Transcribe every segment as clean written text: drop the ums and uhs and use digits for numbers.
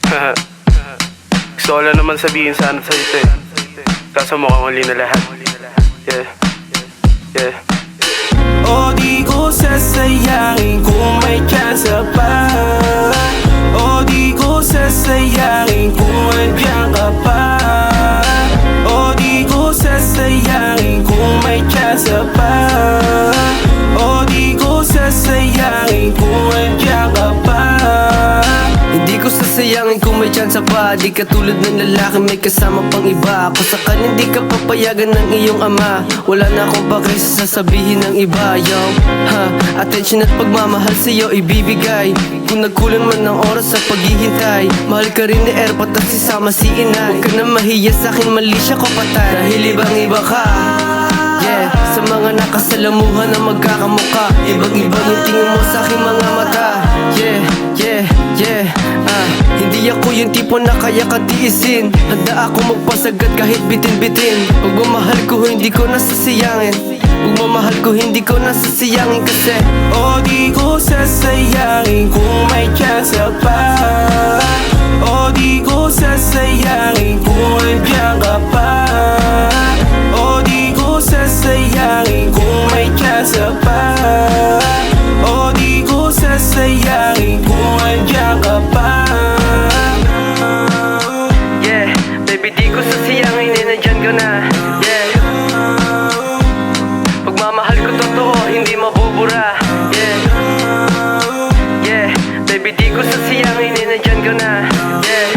Gusto ko lang naman sabihin sana sa'yo ito eh, kaso mukhang huli na lahat. Yeah, yeah. O di ko sasayangin kung may chance pa. O di ko sasayangin kung andiyan ka pa. O di ko sasayangin kung may chance pa. O di ko sasayangin kung andiyan ka pa. Hindi ko sasayangin kung may chance pa. Di katulad ng lalaki may kasama pang iba. Ako sa kanya hindi ka papayagan ng iyong ama. Wala na akong pakay sa sasabihin ng iba. Yo, attention at pagmamahal sa'yo ibibigay. Kung nagkulang man ng oras sa paghihintay, mahal ka rin ni Airpot at sisama si inay. Huwag ka na mahiya sa'kin, mali siya ko patay. Dahil ibang iba ka, yeah, sa mga nakasalamuhan na magkakamuka. Ibang iba yung tingin mo sa aking mga mata. Yeah, yeah, yeah. Hindi ako yung tipo na kaya ka tiisin. Handa ako magpasagad kahit bitin-bitin. Pagmamahal ko hindi ko nasasayangin. Pagmamahal ko hindi ko nasasayangin kasi o di ko sasayangin kung may chance pa. O di ko sasayangin kung andiyan ka pa. O di ko sasayangin kung may chance pa. O di ko sasayangin kung andiyan ka pa. Yeah, baby di ko sasayangin eh, nandyan ka na. Yeah, pagmamahal ko totoo, hindi mabubura. Yeah, yeah, baby di ko sasayangin eh, nandyan ka na. Yeah,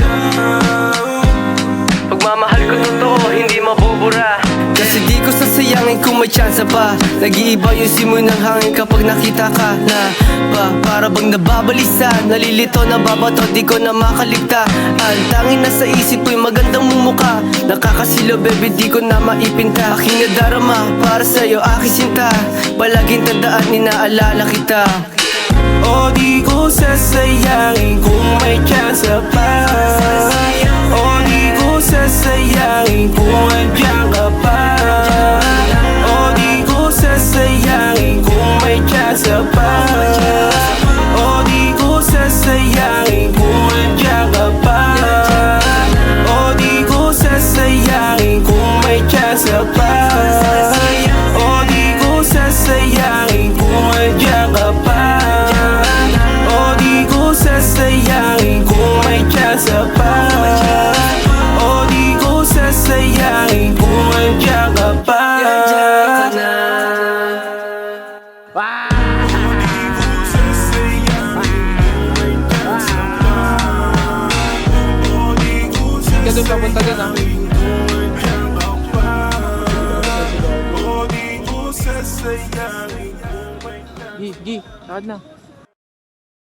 pagmamahal ko totoo, hindi mabubura. Kasi di ko sasayangin kung may chance pa. Nag-iiba yung simoy ng hangin kapag nakita ka na para bang nababalisa, nalilito, nababato, di ko na makaligtaan. Tangin na sa isip ko'y magandang mumukha. Nakakasilo baby, di ko na maipinta. Aking nadarama para sa'yo, aking sinta. Palaging tandaan, inaalala kita. O di ko sasayangin kung may chance pa. O di ko sasayangin kung andiyan ka pa. O di ko sasayangin kung may chance pa. O di ko sasayangin kung andiyan ka pa. O di ko sasayangin kung may chance pa. O di ko sasayangin kung andiyan ka pa. O di ko sasayangin kung may chance pa. O di ko sasayangin kung andiyan ka pa. Ganun papunta ka na. Gi, lakad na.